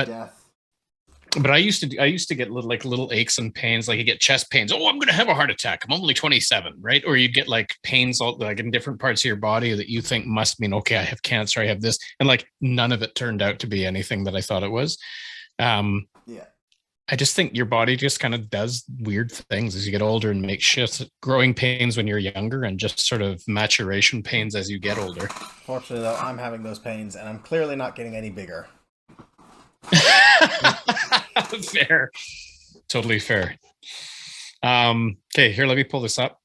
death. But I used to get little aches and pains, like you get chest pains. Oh, I'm gonna have a heart attack. I'm only 27, right? Or you get like pains all like in different parts of your body that you think must mean, okay, I have cancer, I have this, and like none of it turned out to be anything that I thought it was. Um, Yeah. I just think your body just kind of does weird things as you get older and makes shifts. Growing pains when you're younger, and just sort of maturation pains as you get older. Fortunately, though, I'm having those pains, and I'm clearly not getting any bigger. Fair, totally fair. Okay, here, let me pull this up.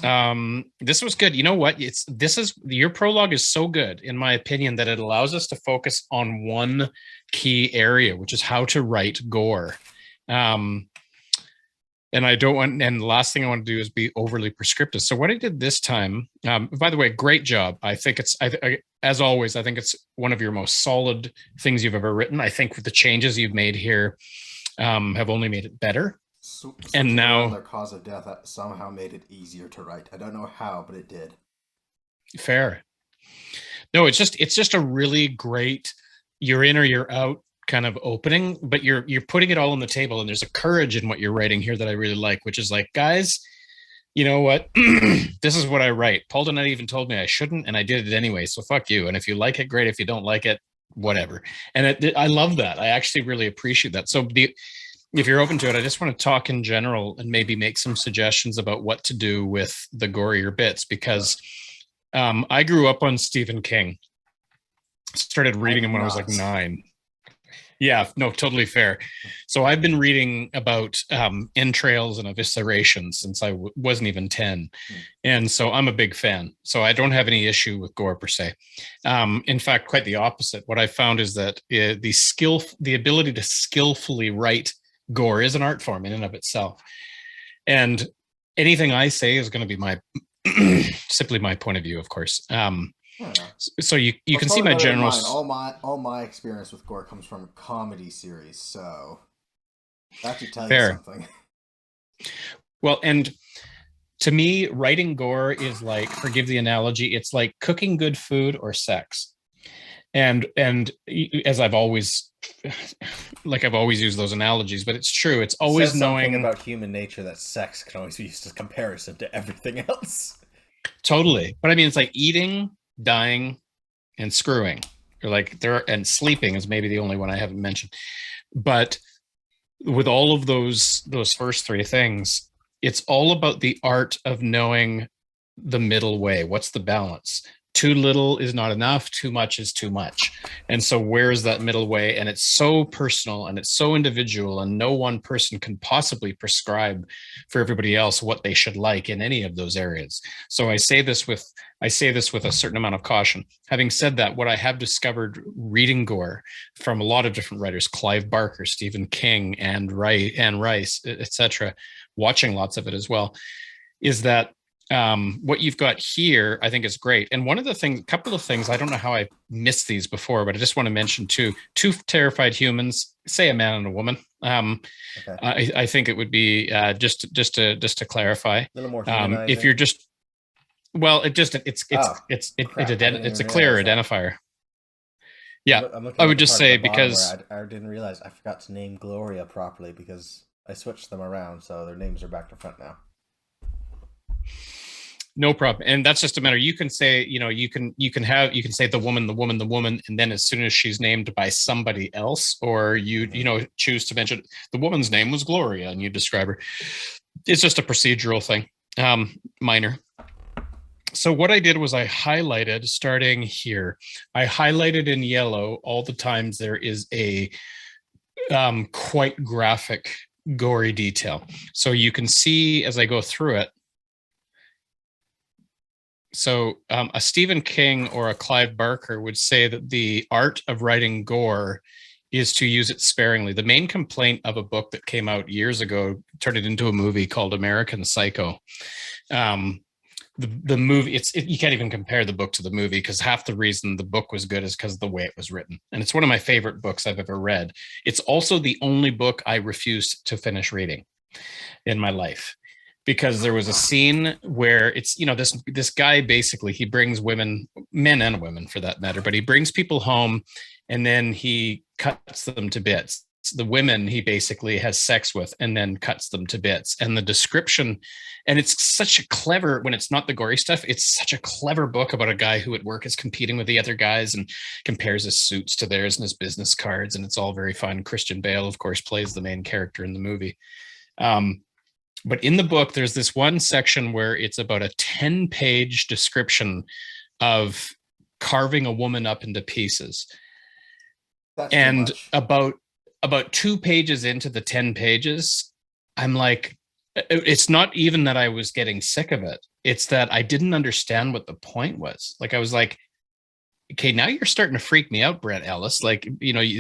Okay. This was good. You know what? This is your prologue is so good, in my opinion, that it allows us to focus on one key area, which is how to write gore. Um, and I don't want, and the last thing I want to do is be overly prescriptive. So what I did this time, by the way, great job. I think it's, as always, I think it's one of your most solid things you've ever written. I think the changes you've made here have only made it better. And now their cause of death somehow made it easier to write. I don't know how, but it did. Fair. No, it's just a really great, you're in or you're out kind of opening, but you're putting it all on the table, and there's a courage in what you're writing here that I really like, which is like, guys, you know what? This is what I write. Paul Donnetti even told me I shouldn't, and I did it anyway. So fuck you. And if you like it, great. If you don't like it, whatever. And I love that. I actually really appreciate that. So if you're open to it, I just want to talk in general and maybe make some suggestions about what to do with the gorier bits, because I grew up on Stephen King. Started reading him when I was like 9. Yeah, no, totally fair. So I've been reading about entrails and evisceration since I wasn't even 10. And so I'm a big fan. So I don't have any issue with gore per se. In fact, quite the opposite. What I found is that the ability to skillfully write gore is an art form in and of itself. And anything I say is going to be my simply my point of view, of course. So you can see my general. All my experience with gore comes from comedy series, so that should tell Fair. you something. Well, and to me, writing gore is like, forgive the analogy, it's like cooking good food or sex. And as I've always used those analogies, but it's true. It's always Says knowing something about human nature that sex can always be used as comparison to everything else. Totally. But I mean, it's like eating, dying, and screwing. Or like and sleeping is maybe the only one I haven't mentioned. But with all of those first 3 things, it's all about the art of knowing the middle way. What's the balance? Too little is not enough, too much is too much. And so where's that middle way? And it's so personal and it's so individual, and no one person can possibly prescribe for everybody else what they should like in any of those areas. So I say this with a certain amount of caution. Having said that, what I have discovered reading gore from a lot of different writers, Clive Barker, Stephen King, Anne Rice, etc., watching lots of it as well, is that what you've got here, I think, is great. And couple of things, I don't know how I missed these before, but I just want to mention two terrified humans, say a man and a woman. Okay. I think it would be just to clarify. A little more humanizing. If you're just, well, it's a clear identifier. Yeah, I would just say, because I didn't realize I forgot to name Gloria properly because I switched them around, so their names are back to front now. No problem. And that's just a matter. You can say, you can say the woman, and then as soon as she's named by somebody else, or you choose to mention the woman's name was Gloria and you describe her. It's just a procedural thing, minor. So what I did was I highlighted, starting here, I highlighted in yellow all the times there is a quite graphic, gory detail. So you can see as I go through it. So a Stephen King or a Clive Barker would say that the art of writing gore is to use it sparingly. The main complaint of a book that came out years ago, turned it into a movie called American Psycho. The movie, you can't even compare the book to the movie, because half the reason the book was good is because of the way it was written. And it's one of my favorite books I've ever read. It's also the only book I refused to finish reading in my life, because there was a scene where it's, this guy, basically, he brings women, men and women for that matter, but he brings people home and then he cuts them to bits. The women he basically has sex with and then cuts them to bits. And the description, and it's such a clever, when it's not the gory stuff, it's such a clever book about a guy who at work is competing with the other guys and compares his suits to theirs and his business cards. And it's all very fun. Christian Bale, of course, plays the main character in the movie. But in the book, there's this one section where it's about a 10-page description of carving a woman up into pieces. That's and about 2 pages into the 10 pages, I'm like, it's not even that I was getting sick of it. It's that I didn't understand what the point was. Like, I was like, okay, now you're starting to freak me out, Brent Ellis. Like,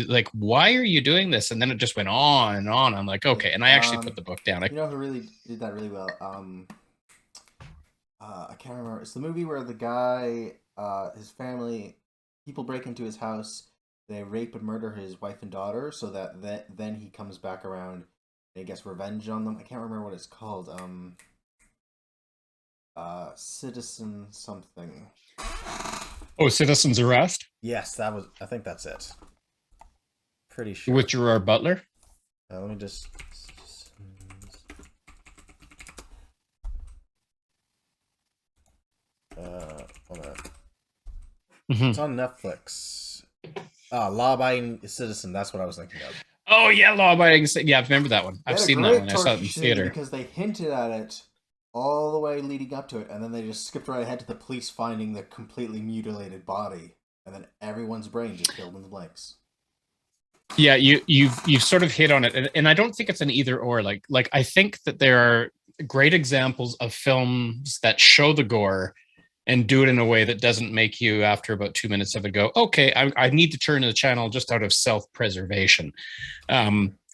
like, why are you doing this? And then it just went on and on. I'm like, okay. And I actually put the book down. You know who really did that really well? I can't remember. It's the movie where the guy, his family, people break into his house, they rape and murder his wife and daughter, so that then he comes back around and he gets revenge on them. I can't remember what it's called. Citizen something. Oh, Citizen's Arrest? Yes, that was. I think that's it. Pretty sure. With Gerard Butler? Let me just. Hold on. It's on Netflix. Law-abiding citizen. That's what I was thinking of. Oh yeah, law-abiding. Yeah, I remember that one. I've seen that one. I saw it in theater because they hinted at it all the way leading up to it, and then they just skipped right ahead to the police finding the completely mutilated body, and then everyone's brain just filled in the blanks. Yeah, you've sort of hit on it, and I don't think it's an either or. Like I think that there are great examples of films that show the gore and do it in a way that doesn't make you, after about 2 minutes of it, go, okay, I need to turn to the channel just out of self-preservation.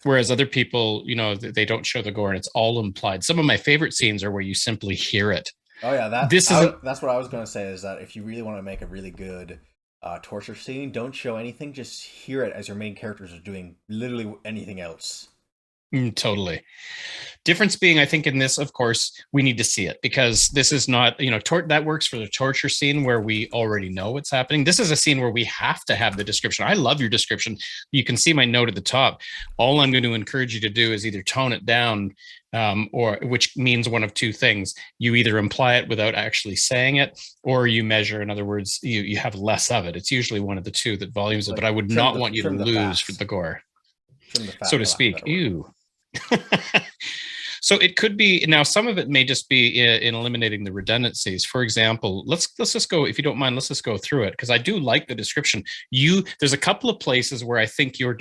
Whereas other people, they don't show the gore and it's all implied. Some of my favorite scenes are where you simply hear it. Oh yeah, that's what I was going to say, is that if you really want to make a really good torture scene, don't show anything, just hear it as your main characters are doing literally anything else. Totally. Difference being, I think in this, of course, we need to see it, because this is not, that works for the torture scene where we already know what's happening. This is a scene where we have to have the description. I love your description. You can see my note at the top. All I'm going to encourage you to do is either tone it down, or which means one of two things. You either imply it without actually saying it, or you measure. In other words, you have less of it. It's usually one of the two that volumes it, but I would not want you to lose for the gore, so to speak. Ew. So it could be, now some of it may just be in eliminating the redundancies. For example, let's just go, if you don't mind, let's just go through it, because I do like the description. There's a couple of places where I think your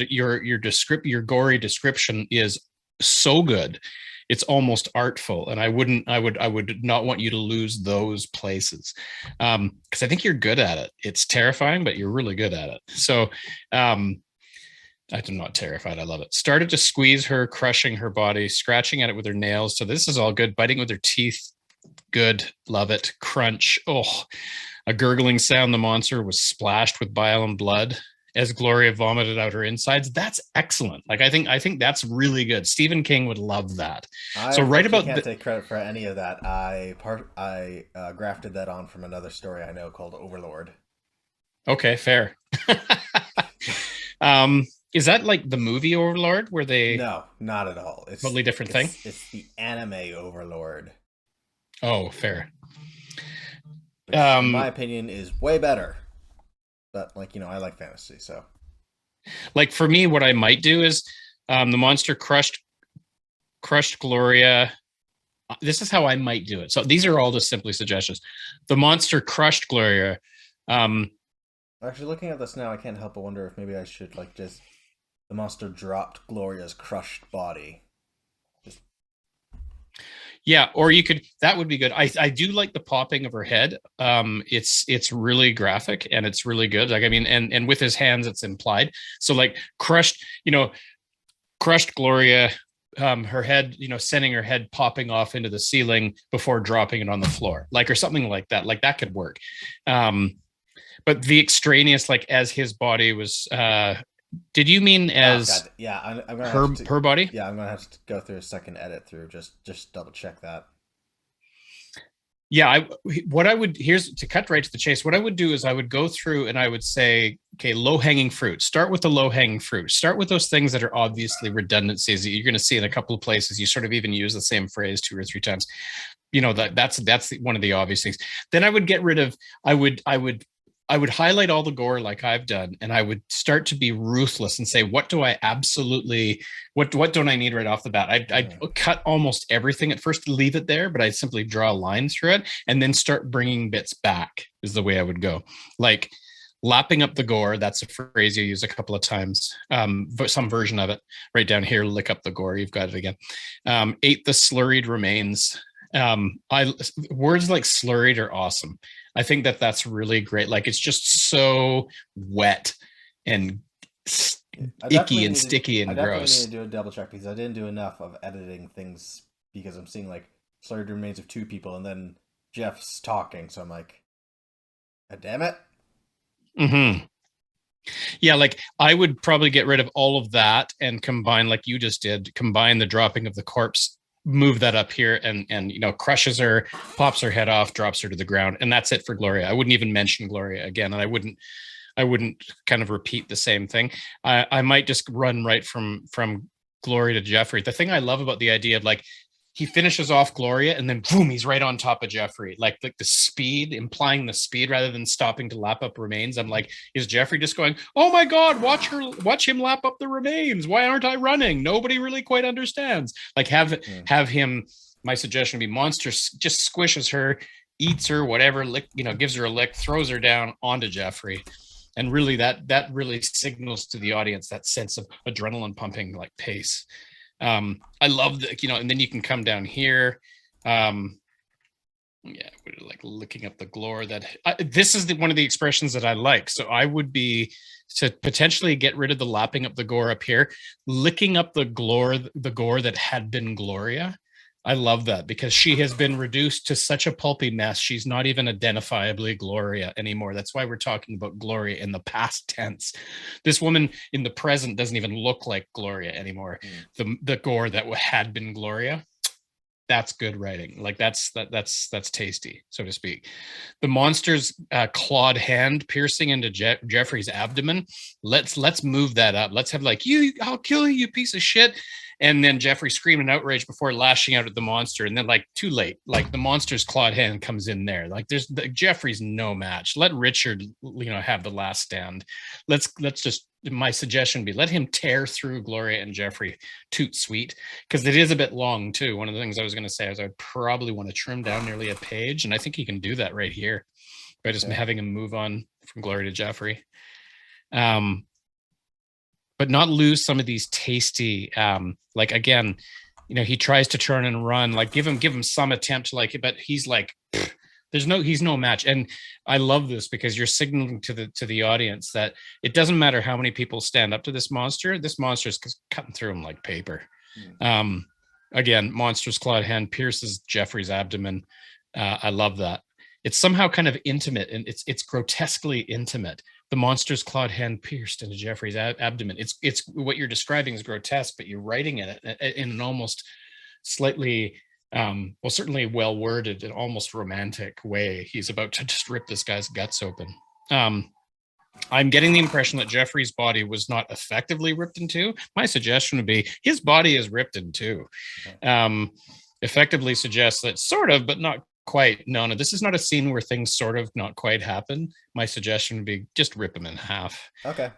gory description is so good, it's almost artful, and I would not want you to lose those places, because I think you're good at it. It's terrifying, but you're really good at it. So I'm not terrified. I love it. Started to squeeze her, crushing her body, scratching at it with her nails. So this is all good. Biting with her teeth. Good. Love it. Crunch. Oh, a gurgling sound. The monster was splashed with bile and blood as Gloria vomited out her insides. That's excellent. Like, I think that's really good. Stephen King would love that. I can't take credit for any of that. I grafted that on from another story I know called Overlord. Okay, fair. Is that like the movie Overlord, where they... No, not at all. It's totally different thing? It's the anime Overlord. Oh, fair. Which, in my opinion, is way better. But, I like fantasy, so... Like, for me, what I might do is the monster crushed Gloria. This is how I might do it. So these are all just simply suggestions. The monster crushed Gloria. Actually, looking at this now, I can't help but wonder if maybe I should, just... The monster dropped Gloria's crushed body. Yeah, or you could, that would be good. I do like the popping of her head. It's really graphic and it's really good. Like, I mean, and with his hands, it's implied. So like crushed Gloria, her head, sending her head popping off into the ceiling before dropping it on the floor, or something like that. Like, that could work. But the extraneous, as his body was, did you mean as I'm gonna her body? Yeah, I'm gonna have to go through a second edit through just double check that. Yeah, what I would, here's to cut right to the chase. What I would do is I would go through and I would say, okay, low hanging fruit. Start with the low hanging fruit. Start with those things that are obviously redundancies that you're going to see in a couple of places. You sort of even use the same phrase 2 or 3 times. That's one of the obvious things. Then I would get rid of. I would highlight all the gore like I've done, and I would start to be ruthless and say, what do I absolutely, what don't I need right off the bat? I cut almost everything at first, leave it there, but I simply draw a line through it, and then start bringing bits back. Is the way I would go. Like lapping up the gore. That's a phrase you use a couple of times. Some version of it right down here. Lick up the gore. You've got it again. Ate the slurried remains. I Words like slurried are awesome. I think that's really great. Like it's just so wet and icky and sticky and I definitely need gross. to do a double check because I didn't do enough of editing things because I'm seeing like slurred remains of 2 people and then Jeff's talking, so I'm like, damn it. Mm-hmm. Yeah, like I would probably get rid of all of that and combine, like you just did, combine the dropping of the corpse, move that up here, and crushes her, pops her head off, drops her to the ground, and that's it for Gloria. I wouldn't even mention Gloria again, and I wouldn't kind of repeat the same thing. I might just run right from Gloria to Jeffrey. The thing I love about the idea of like he finishes off Gloria and then boom, he's right on top of Jeffrey. Like the speed, implying the speed rather than stopping to lap up remains. I'm like, is Jeffrey just going, oh my God, watch him lap up the remains. Why aren't I running? Nobody really quite understands. Like have him, my suggestion would be Monster just squishes her, eats her, whatever, lick, gives her a lick, throws her down onto Jeffrey. And really that really signals to the audience that sense of adrenaline pumping like pace. I love and then you can come down here. Yeah, like licking up the gore. This is one of the expressions that I like. So I would be to potentially get rid of the lapping up the gore up here, licking up the gore that had been Gloria. I love that because she has been reduced to such a pulpy mess. She's not even identifiably Gloria anymore. That's why we're talking about Gloria in the past tense. This woman in the present doesn't even look like Gloria anymore. The gore that had been Gloria. That's good writing. Like that's tasty, so to speak. The monster's clawed hand piercing into Jeffrey's abdomen. Let's move that up. Let's have like I'll kill you, you piece of shit. And then Jeffrey screaming in outrage before lashing out at the monster, and then like too late, like the monster's clawed hand comes in there. Like Jeffrey's no match. Let Richard, have the last stand. Let's just. My suggestion would be let him tear through Gloria and Jeffrey, toot sweet, because it is a bit long too. One of the things I was going to say is I'd probably want to trim down nearly a page, and I think he can do that right here by just having him move on from Gloria to Jeffrey. But not lose some of these tasty, like again, he tries to turn and run, like give him some attempt, like, but he's like, he's no match. And I love this because you're signaling to the audience that it doesn't matter how many people stand up to this monster is cutting through them like paper. Again, monster's clawed hand pierces Jeffrey's abdomen. I love that. It's somehow kind of intimate, and it's grotesquely intimate. The monster's clawed hand pierced into Jeffrey's abdomen. It's what you're describing is grotesque, but you're writing it in an almost slightly, certainly well worded and almost romantic way. He's about to just rip this guy's guts open. I'm getting the impression that Jeffrey's body was not effectively ripped in two. My suggestion would be his body is ripped in two. Effectively suggests that sort of, but not quite. No, this is not a scene where things sort of not quite happen. My suggestion would be just rip him in half. Okay.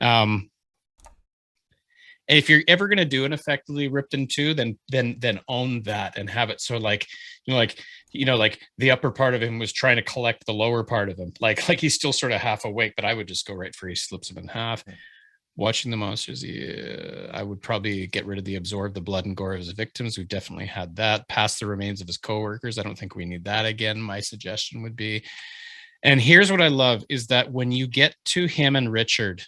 If you're ever going to do an effectively ripped in two, then own that and have it so like the upper part of him was trying to collect the lower part of him, like he's still sort of half awake. But I would just go right for he slips him in half. Watching the monsters, I would probably get rid of absorb the blood and gore of his victims. We've definitely had that. Pass the remains of his coworkers. I don't think we need that again. My suggestion would be, and here's what I love, is that when you get to him and Richard,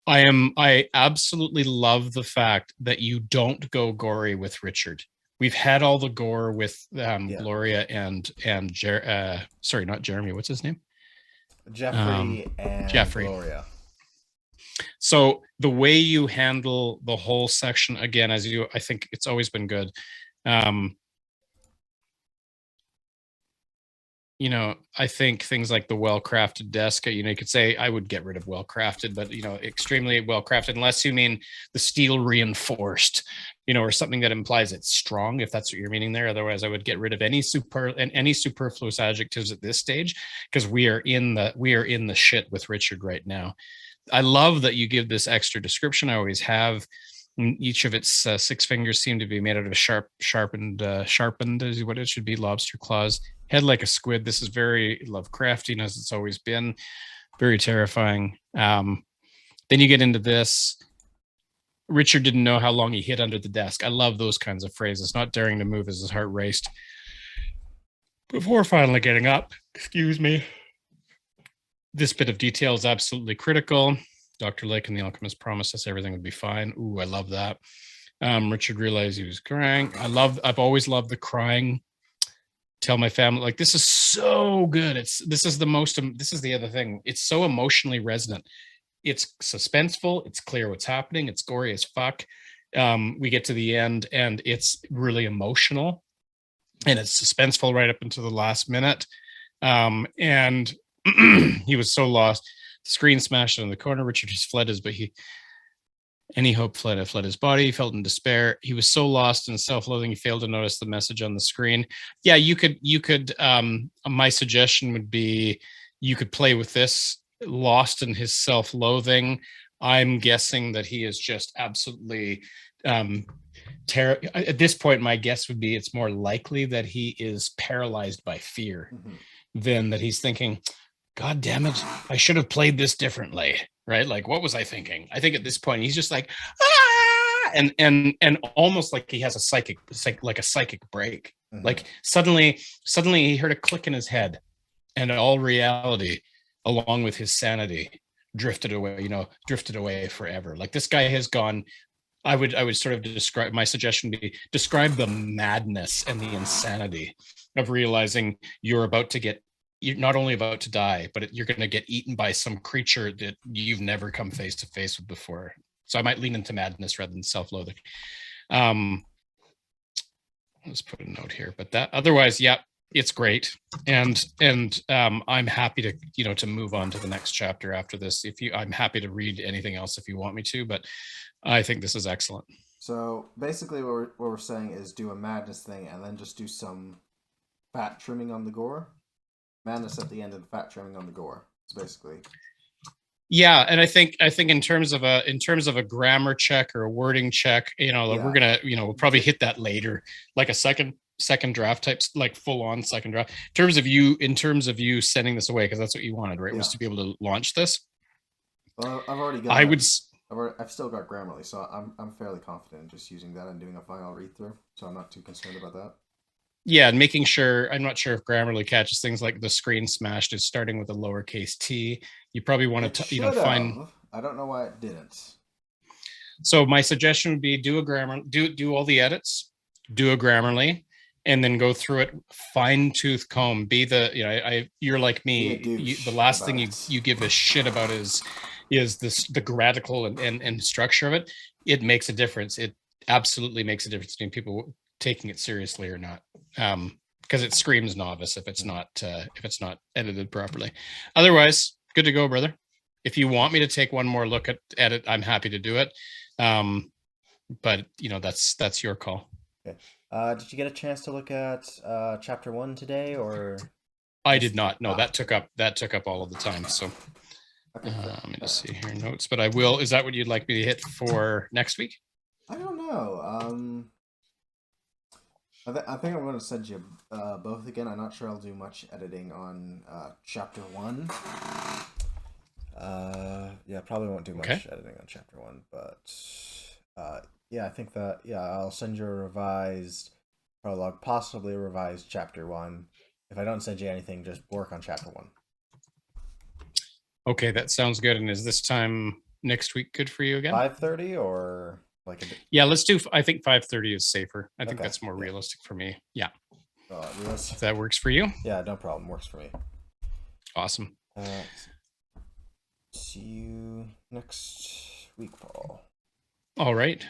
I absolutely love the fact that you don't go gory with Richard. We've had all the gore with Gloria and sorry, not Jeremy. What's his name? Jeffrey and Jeffrey. Gloria. So the way you handle the whole section, again, I think it's always been good. I think things like the well-crafted desk, you could say I would get rid of well-crafted, but extremely well-crafted, unless you mean the steel reinforced, or something that implies it's strong, if that's what you're meaning there. Otherwise, I would get rid of any superfluous adjectives at this stage, because we are in the shit with Richard right now. I love that you give this extra description. I always have. Each of its 6 fingers seem to be made out of sharpened is what it should be, lobster claws. Head like a squid. This is very Lovecraftian, as it's always been. Very terrifying. Then you get into this. Richard didn't know how long he hid under the desk. I love those kinds of phrases. Not daring to move as his heart raced before finally getting up. Excuse me. This bit of detail is absolutely critical. Dr. Lake and the alchemist promised us everything would be fine. Ooh, I love that. Richard realized he was crying. I've always loved the crying. Tell my family, like, this is so good. This is the other thing. It's so emotionally resonant. It's suspenseful. It's clear what's happening. It's gory as fuck. We get to the end and it's really emotional, and it's suspenseful right up until the last minute. And he was so lost. The screen smashed in the corner. Richard just fled any hope fled his body. He felt in despair. He was so lost in self-loathing, he failed to notice the message on the screen. Yeah, you could, my suggestion would be, you could play with this, lost in his self-loathing. I'm guessing that he is just absolutely, at this point, my guess would be it's more likely that he is paralyzed by fear than that he's thinking, God damn it, I should have played this differently, right? Like, what was I thinking? I think at this point, he's just like, and almost like he has a psychic break. Like suddenly he heard a click in his head, and all reality, along with his sanity, drifted away forever. Like, this guy has gone. I would sort of describe, my suggestion would be, describe the madness and the insanity of realizing you're not only about to die, but you're going to get eaten by some creature that you've never come face to face with before. So I might lean into madness rather than self-loathing. Let's put a note here, but that otherwise, yeah, it's great. And I'm happy to move on to the next chapter after this. I'm happy to read anything else if you want me to, but I think this is excellent. So basically what we're saying is do a madness thing and then just do some fat trimming on the gore. Madness at the end and fat trimming on the gore. It's basically. Yeah, and I think in terms of a grammar check or a wording check, we're gonna, we'll probably hit that later, like a second draft types, like full on second draft. In terms of you sending this away, because that's what you wanted, right? Yeah. Was to be able to launch this. Well, I've already got. I've still got Grammarly, so I'm fairly confident in just using that and doing a final read through. So I'm not too concerned about that. Yeah, and making sure, I'm not sure if Grammarly catches things like the screen smashed is starting with a lowercase t. You probably want to find. I don't know why it didn't. So my suggestion would be do all the edits, do a Grammarly, and then go through it, fine tooth comb. You're like me. The last thing you give a shit about is the grammatical and structure of it. It makes a difference. It absolutely makes a difference between people taking it seriously or not, because it screams novice if it's not edited properly. Otherwise, good to go, brother. If you want me to take one more look at it, I'm happy to do it, but that's your call. Okay. Did you get a chance to look at chapter 1 today, or? I did not. No, that took up all of the time. So let me just see here notes, but I will. Is that what you'd like me to hit for next week? I don't know. I think I'm going to send you both again. I'm not sure I'll do much editing on chapter 1. Yeah, probably won't do much editing on chapter 1, but yeah, I think that, I'll send you a revised prologue, possibly a revised chapter 1. If I don't send you anything, just work on chapter 1. Okay, that sounds good. And is this time next week good for you again? 5:30 or? Yeah, let's do. I think 5:30 is safer. I think that's more realistic for me. Yeah. If that works for you. Yeah, no problem. Works for me. Awesome. See you next week, Paul. All right.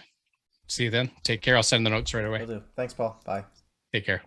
See you then. Take care. I'll send the notes right away. Will do. Thanks, Paul. Bye. Take care.